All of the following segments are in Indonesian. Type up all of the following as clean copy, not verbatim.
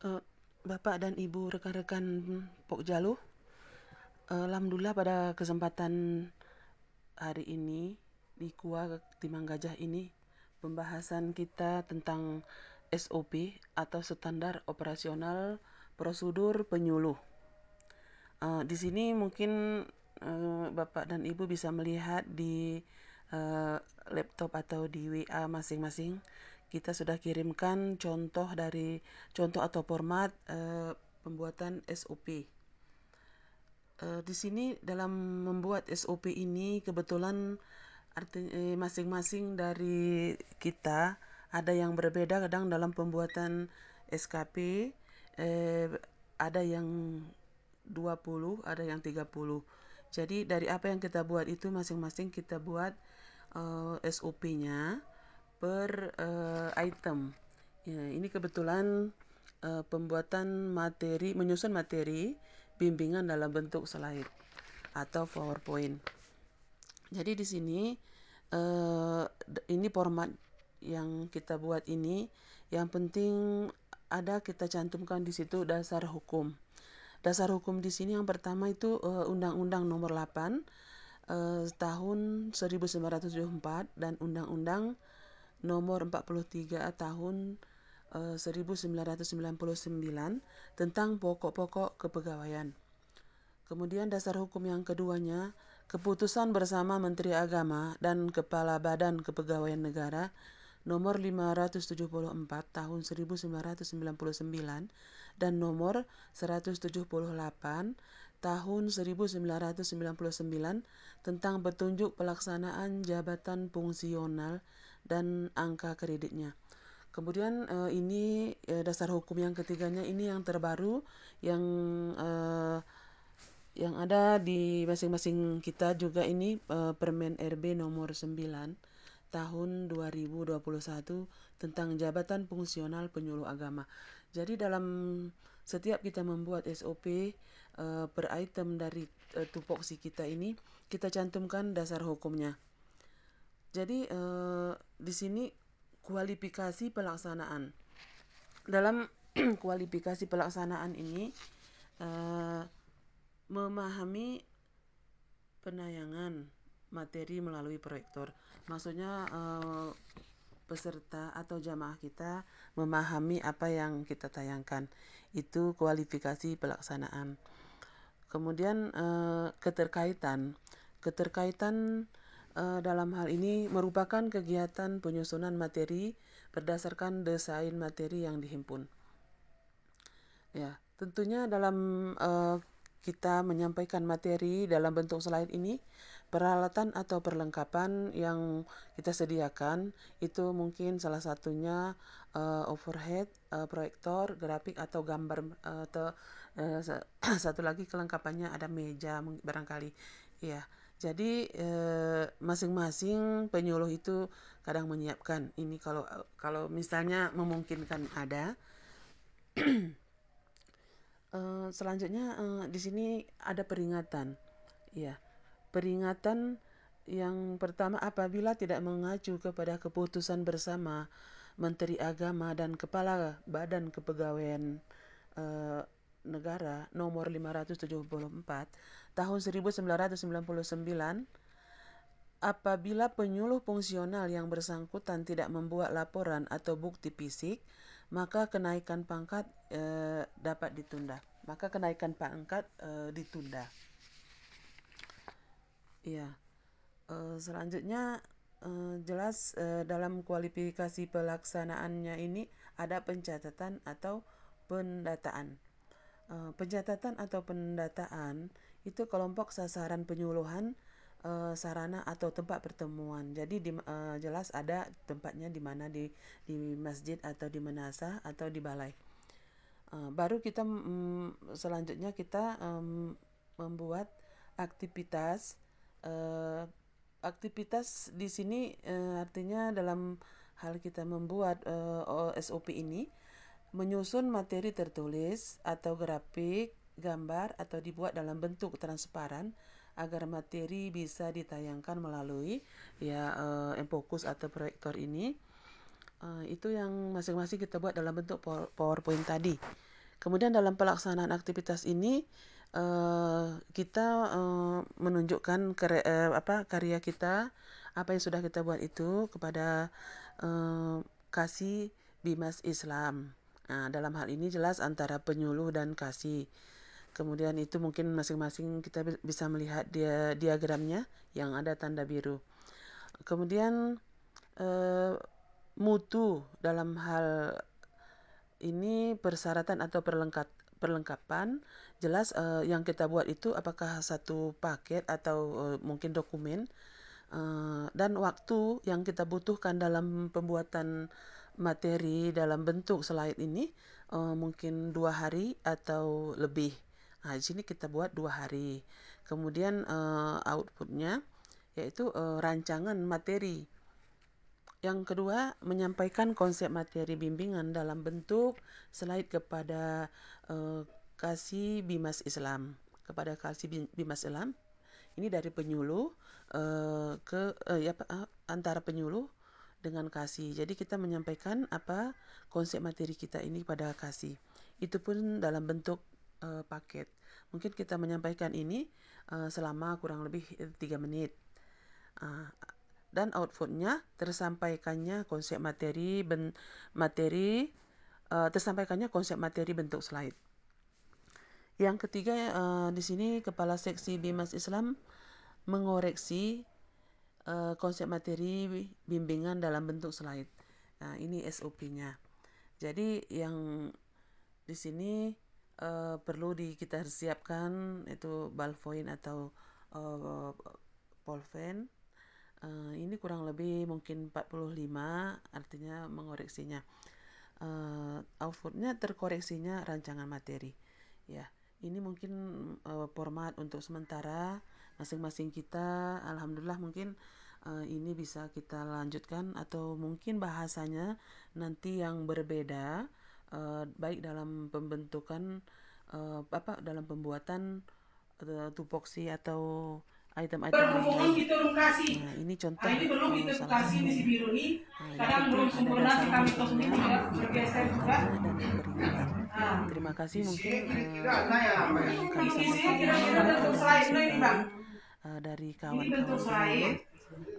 Eh, Bapak dan Ibu rekan-rekan Pokjalu, alhamdulillah pada kesempatan hari ini di Kuah Timang Gajah ini pembahasan kita tentang SOP atau standar operasional prosedur penyuluh. Di sini mungkin Bapak dan Ibu bisa melihat di laptop atau di WA masing-masing. Kita sudah kirimkan contoh atau format pembuatan SOP. Di sini dalam membuat SOP ini kebetulan masing-masing dari kita ada yang berbeda, kadang dalam pembuatan SKP ada yang 20, ada yang 30. Jadi dari apa yang kita buat itu masing-masing kita buat SOP-nya per item. Ya, ini kebetulan pembuatan materi, menyusun materi bimbingan dalam bentuk slide atau PowerPoint. Jadi di sini ini format yang kita buat ini, yang penting ada kita cantumkan di situ dasar hukum. Dasar hukum di sini yang pertama itu Undang-Undang Nomor 8 tahun 1974 dan Undang-Undang Nomor 43 tahun 1999 tentang pokok-pokok kepegawaian. Kemudian dasar hukum yang keduanya, keputusan bersama Menteri Agama dan Kepala Badan Kepegawaian Negara nomor 574 tahun 1999 dan nomor 178 tahun 1999 tentang petunjuk pelaksanaan jabatan fungsional dan angka kreditnya. Kemudian ini dasar hukum yang ketiganya ini yang terbaru yang ada di masing-masing kita juga ini Permen RB nomor 9 tahun 2021 tentang jabatan fungsional penyuluh agama. Jadi dalam setiap kita membuat SOP per item dari tupoksi kita ini, kita cantumkan dasar hukumnya. Jadi di sini kualifikasi pelaksanaan. Dalam kualifikasi pelaksanaan ini memahami penayangan materi melalui proyektor. Maksudnya peserta atau jamaah kita memahami apa yang kita tayangkan. Itu kualifikasi pelaksanaan. Kemudian keterkaitan. Keterkaitan dalam hal ini merupakan kegiatan penyusunan materi berdasarkan desain materi yang dihimpun. Ya, tentunya dalam kita menyampaikan materi dalam bentuk slide ini, peralatan atau perlengkapan yang kita sediakan itu mungkin salah satunya overhead, proyektor, grafik atau gambar atau satu lagi kelengkapannya ada meja barangkali. Ya, jadi masing-masing penyuluh itu kadang menyiapkan ini kalau misalnya memungkinkan ada. Selanjutnya di sini ada peringatan. Ya, peringatan yang pertama apabila tidak mengacu kepada keputusan bersama Menteri Agama dan Kepala Badan Kepegawaian Negara nomor 574 tahun 1999, apabila penyuluh fungsional yang bersangkutan tidak membuat laporan atau bukti fisik, maka kenaikan pangkat dapat ditunda. Ditunda. Ya, selanjutnya jelas dalam kualifikasi pelaksanaannya ini ada pencatatan atau pendataan. Pencatatan atau pendataan itu kelompok sasaran penyuluhan sarana atau tempat pertemuan. Jadi jelas ada tempatnya di mana di masjid atau di menasah atau di balai. Baru kita selanjutnya kita membuat aktivitas. Aktivitas di sini artinya dalam hal kita membuat SOP ini menyusun materi tertulis atau grafik, gambar atau dibuat dalam bentuk transparan agar materi bisa ditayangkan melalui M-Focus atau proyektor ini. Itu yang masing-masing kita buat dalam bentuk PowerPoint tadi. Kemudian dalam pelaksanaan aktivitas ini kita menunjukkan karya kita, apa yang sudah kita buat itu kepada kasih Bimas Islam. Nah, dalam hal ini jelas antara penyuluh dan kasih. Kemudian itu mungkin masing-masing kita bisa melihat diagramnya yang ada tanda biru. Kemudian mutu dalam hal ini persyaratan atau perlengkapan jelas yang kita buat itu apakah satu paket atau mungkin dokumen, dan waktu yang kita butuhkan dalam pembuatan materi dalam bentuk slide ini mungkin 2 hari atau lebih. Nah, di sini kita buat 2 hari. Kemudian outputnya yaitu rancangan materi. Yang kedua, menyampaikan konsep materi bimbingan dalam bentuk slide kepada kasih Bimas Islam. Kepada kasih Bimas Islam, ini dari penyuluh antara penyuluh dengan kasih. Jadi kita menyampaikan apa konsep materi kita ini pada kasih. Itu pun dalam bentuk paket. Mungkin kita menyampaikan ini selama kurang lebih 3 menit. Dan outputnya tersampaikannya konsep materi bentuk slide. Yang ketiga di sini kepala seksi Bimas Islam mengoreksi konsep materi bimbingan dalam bentuk slide. Nah, ini SOP-nya. Jadi yang di sini perlu kita siapkan itu ballpoint atau polpen. Ini kurang lebih mungkin 45, artinya mengoreksinya. Outputnya terkoreksinya rancangan materi. Ya, ini mungkin format untuk sementara masing-masing kita. Alhamdulillah mungkin ini bisa kita lanjutkan atau mungkin bahasanya nanti yang berbeda, baik dalam pembentukan dalam pembuatan tupoksi atau item-item yang lain. Nah, ini contoh salah satu. Yang penting ada dasar hukumnya, dan peringatan. Terima kasih mungkin yang kami sampaikan ada masukan dari kawan-kawan penyuluh.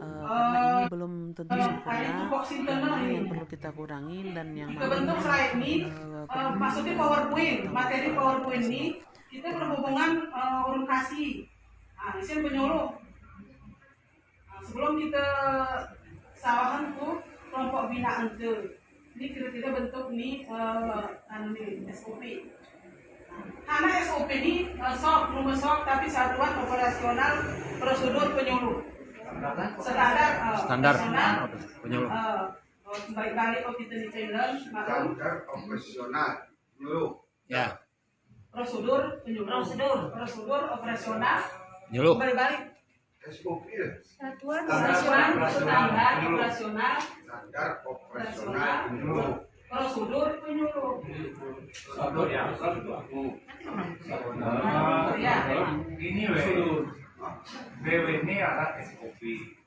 Karena ini belum tentu sempurna, yang mana yang perlu kita kurangi dan yang mana maksudnya PowerPoint, materi PowerPoint ini kita berhubungan urun kasih. Isin penyuluh. Sebelum kita sawahan tuh kelompok binaan tuh. Ini kira-kira bentuk nih SOP. Karena SOP ini nomor tapi satuan operasional prosedur penyuluh. Standar penyuluh. Balik-balik kalau kita di Finland, standar operasional penyuluh. Ya. Prosedur penyuluh. Prosedur operasional. Penyuluh. Balik-balik. SOP. Satuan operasional. Standar operasional. Standar operasional penyuluh. Prosedur penyuluh. Prosedur ya. Ini BW ini ada SOP.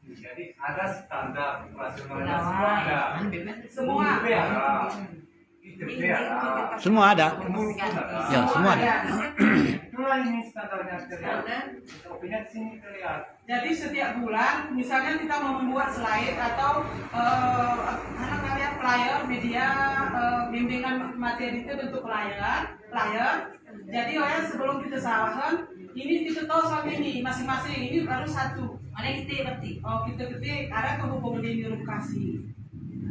Jadi ada standar operasionalnya Semua ada. Semua ada. Ya, semua ada. Itulah ini standarnya terlihat. SOP-nya di sini terlihat. Jadi setiap bulan, misalnya kita mau membuat slide atau flyer media bimbingan materi itu bentuk flyer. Jadi sebelum kita sawahan, ini kita tahu soal ini masing-masing ini baru satu. Mana kita ketik? Oh, kita ketik ada kehubungan di lokasi.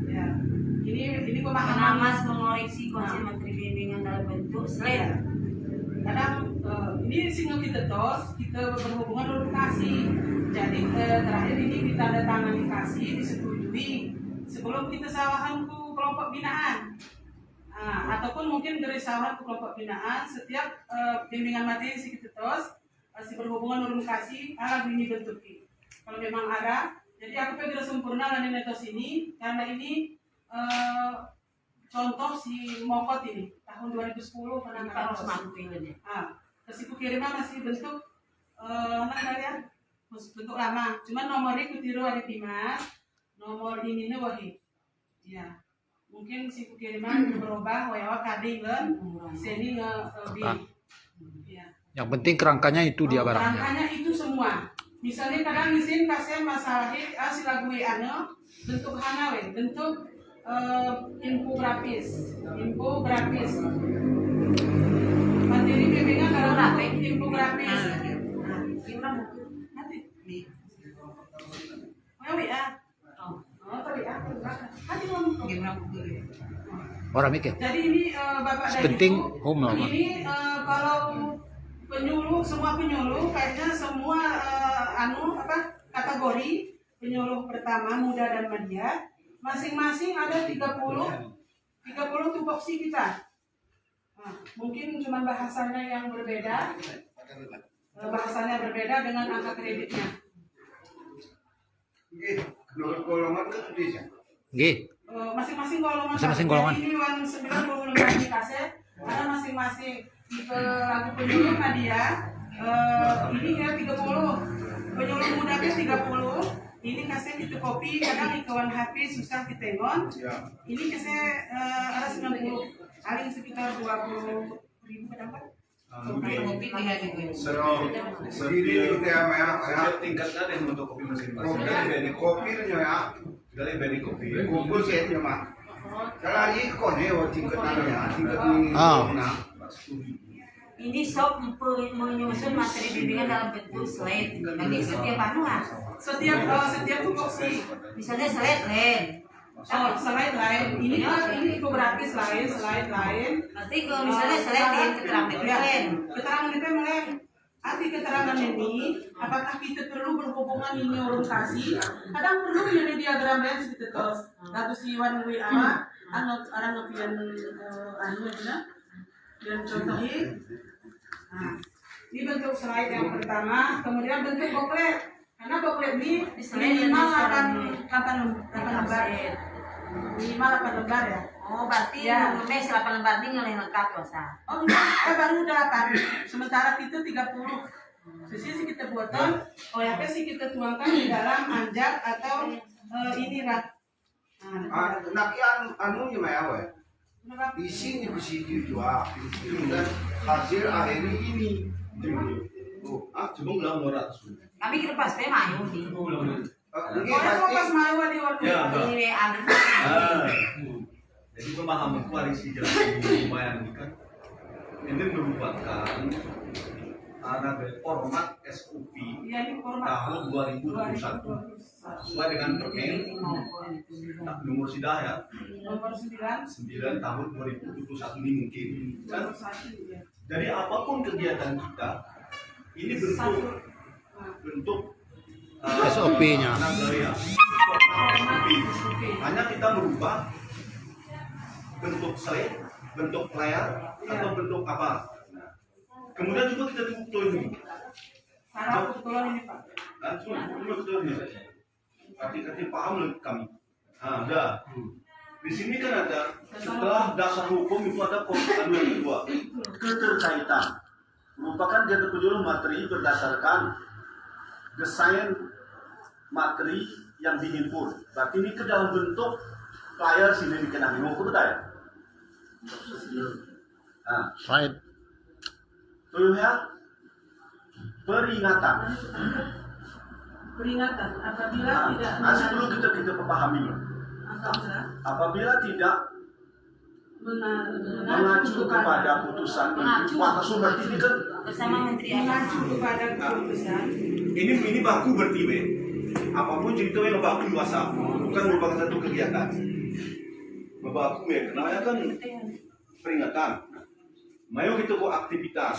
Ya. Ini pemahaman Mas mengoreksi konsep materi bimbingan dalam bentuk slide. Kadang ini single kita tos, kita berhubungan lokasi. Jadi terakhir ini kita datangani kasih disetujui sebelum kita sawahan ke kelompok binaan. Ataupun mungkin dari sawahan ke kelompok binaan setiap bimbingan materi si kita tos masih berhubungan dengan lokasi ini bentuknya. Kalau memang ada, jadi aku pikir sempurna dan netos ini karena ini contoh si Mokot ini tahun 2010 pernah harus mantuinnya. Kesiku kiriman masih bentuk bentuk lama. Cuman nomornya kutiru ada Pimas, nomor ini nih wahid. Ya, mungkin si kiriman berubah wayawa kading kan sini bi ya. Yang penting kerangkanya itu dia barangnya. Kerangkanya itu semua. Misalnya kadang izin kasih masalah si lagu bentuk hanawe, bentuk infografis. Materi bimbingan dalam infografis. Nanti. Oh ya. Oh tapi hati ngomong. Orang mikir. Jadi ini Bapak dan Penting Ibu, home lah. ini kalau semua penyuluh kayaknya semua kategori penyuluh pertama muda dan media masing-masing ada 30 tupoksi kita. Nah, mungkin cuma bahasanya yang berbeda. Bahasanya berbeda dengan angka kreditnya. Golongan ke Indonesia. Nggih. Masing-masing golongan. Masing-masing golongan. Jadi ini 90 lembar di kaset ada masing-masing tipe lagu penyuluh media. Ini ya 30 penyuluh muda ke 30. Ini kaset itu kopi kadang ikawan HP susah ditengon. Ini kaset ada 90 paling sekitar 20.000 kadang kan. Sendiri itu ya Setiap tingkatnya ada yang untuk kopi masing-masing. kopi itu ya. Sekali beri kopi. Kumpul sih itu mah. Kalau ini kok nih tingkatannya tingkat ini. Ini sob menyusun materi bimbingan dalam bentuk slide. Jadi setiap Setiap tupoksi. misalnya slide lain. Oh, slide lain. Ini infografis lain, slide lain. Nanti kalau misalnya slide lain keterangan lain. Keterangan itu lain. Arti keterangan ini, apakah kita perlu berhubungan ini orientasi? Kadang perlu ini diagram lain seperti tos. Lalu si Wan WA, orang ngepian dan contohin. Nah, ini bentuk slide yang pertama, kemudian bentuk booklet. Karena booklet ini minimal 8 lembar. Minimal 8 lembar ya. Oh, berarti Ya. mes 8 lembar ini nggak lengkap dosa. Oh enggak, baru 8. Sementara kita 30. Sisi kita buatkan, OYP sih kita tuangkan di dalam anjak atau ini rak. Nakian anu gimana ya? Di sini jual. Dan hasil akhirnya ini. Cuma ulang 200. Kami kira pas mayu nih. Ini Orang mau pas pasti malu di waktu. Ya, Ini ada. Jadi pemahaman koalisi jalan lumayan kan. Ini merupakan format SOP Ya ini format tahun 2021 sesuai dengan Permen nomor sidah ya nomor 9 9 tahun 2021 ini mungkin kan. nomor 1 ya. Jadi apapun kegiatan kita ini bentuk SOP-nya. Hanya kita merubah bentuk slide, bentuk layar, atau bentuk apa. Nah, kemudian juga kita tulis ini. Cara kebetulan ini Pak. Nah, cuma tulis ini. Arti-arti paham lebih kami. Nah, ada. Di sini kan ada setelah dasar hukum itu ada pembukaan yang kedua. Keterkaitan merupakan jatuh penyuluh materi berdasarkan desain materi yang dihimpun. Berarti ini ke dalam bentuk flyer sini dikenal. Mau betul ya? Nah, Slide. tulisnya peringatan. Peringatan apabila tidak Sebelum kita pahami, apabila tidak mengacu kepada putusan menteri, maksud berarti ini kan Bersama Menteri mengacu Agama. kepada keputusan. ini baku berarti we. Apapun cerita yang baku luasa, bukan merupakan satu kegiatan. Baku we, kenanya kan peringatan. Mayo kita buat aktivitas.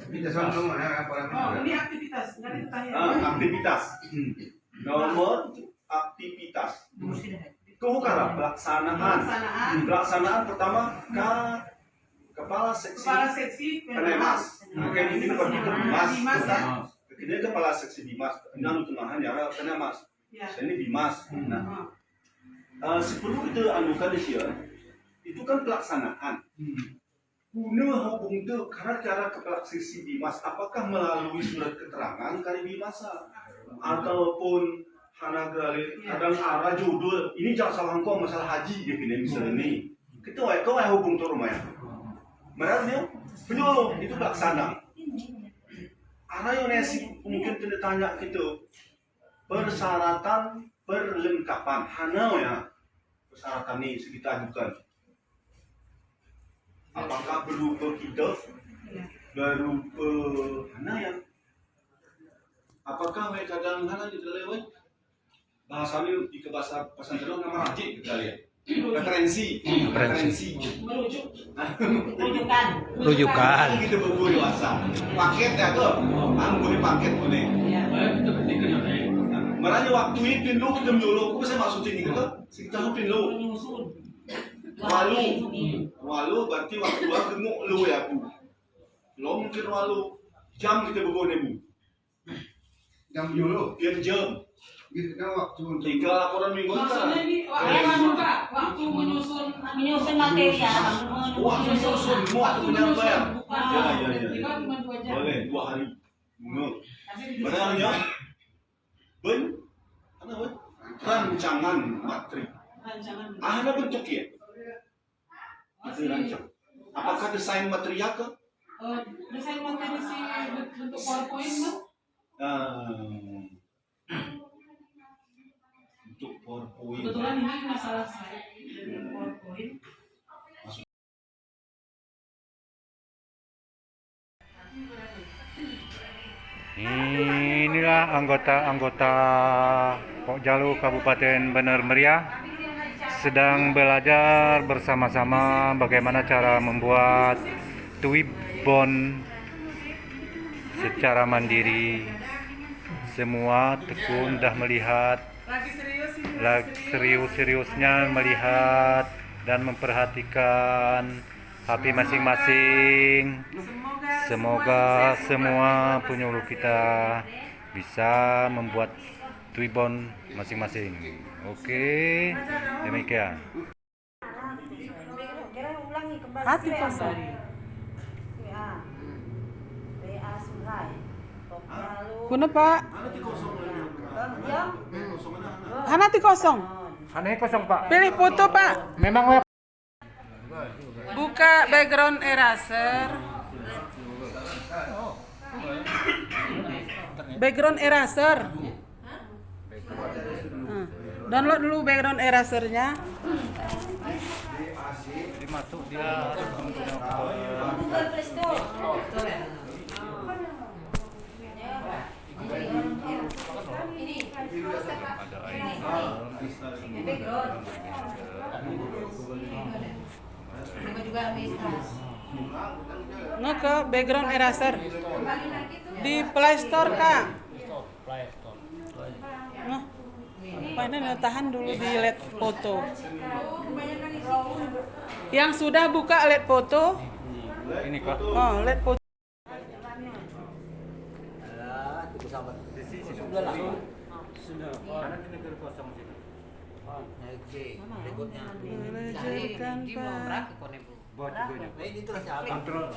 kita sama Oh, ini aktivitas, nggak ditanya. Aktivitas. Nomor aktivitas. Kehukaran pelaksanaan pertama kepala seksi Penemas. Oke, ini seperti Bimas. Bimas, ya. Ini kepala seksi Bimas. Ini tumahan ya Penemas. Ya. Ini Bimas. Nah, sebelum itu anukan di sini, itu kan pelaksanaan. Guna hubung itu karena cara kepala seksi Bimas, apakah melalui surat keterangan kali Bimas ataupun Hana kali kadang arah judul ini jangan salah engkau masalah haji dia kini misalnya ini kita kau hukum tu rumah ya mereka penyuluh itu pelaksana arah yang nasi mungkin tidak tanya kita persyaratan perlengkapan hana ya persyaratan ini kita ajukan apakah berupa kita berupa hana ya apakah mereka kadang hana diterlewat bahasanya di bahasa Terong nama haji kalian referensi Merujuk. Rujukan. kita berburu dewasa paket ya ke boleh paket boleh makanya waktu ini pindu kita menyuruh aku saya maksud ini kita kita pindu Menyusun. walu berarti waktu aku gemuk lu ya bu lo mungkin walu jam kita berburu bu Jam dulu. dia jam Gitu kan waktu untuk 3 laporan minggu Maksudnya ini waktu menyusun material. waktu menyusun waktu penyampaian ya Kita cuma 2 jam. boleh 2 hari benar Tapi benarnya ben apa ben rancangan materi rancangan. ada bentuk ya itu Masih rancang apakah desain material ke desain materi si bentuk PowerPoint kan? untuk PowerPoint Kebetulan ini masalah saya dengan PowerPoint. Inilah anggota-anggota Pokjalu Kabupaten Bener Meriah sedang belajar bersama-sama bagaimana cara membuat Twibbon secara mandiri. Semua tekun dah melihat, Lagi serius-seriusnya melihat dan memperhatikan HP masing-masing. Semoga semua penyuluh kita bisa membuat Twibbon masing-masing. Oke, demikian. Hati kosong. Kuna Pak? Hanati kosong. Aneh kosong Pak. Pilih foto Pak. Memang Buka background eraser. Background eraser. Download dulu background erasernya. dimasuk dia Ke background eraser di Play Store Kak. Nah, ini tahan dulu di LED foto. Yang sudah buka LED foto. ini kok. Oh, LED foto. Belajarkan Pak. Kontrol.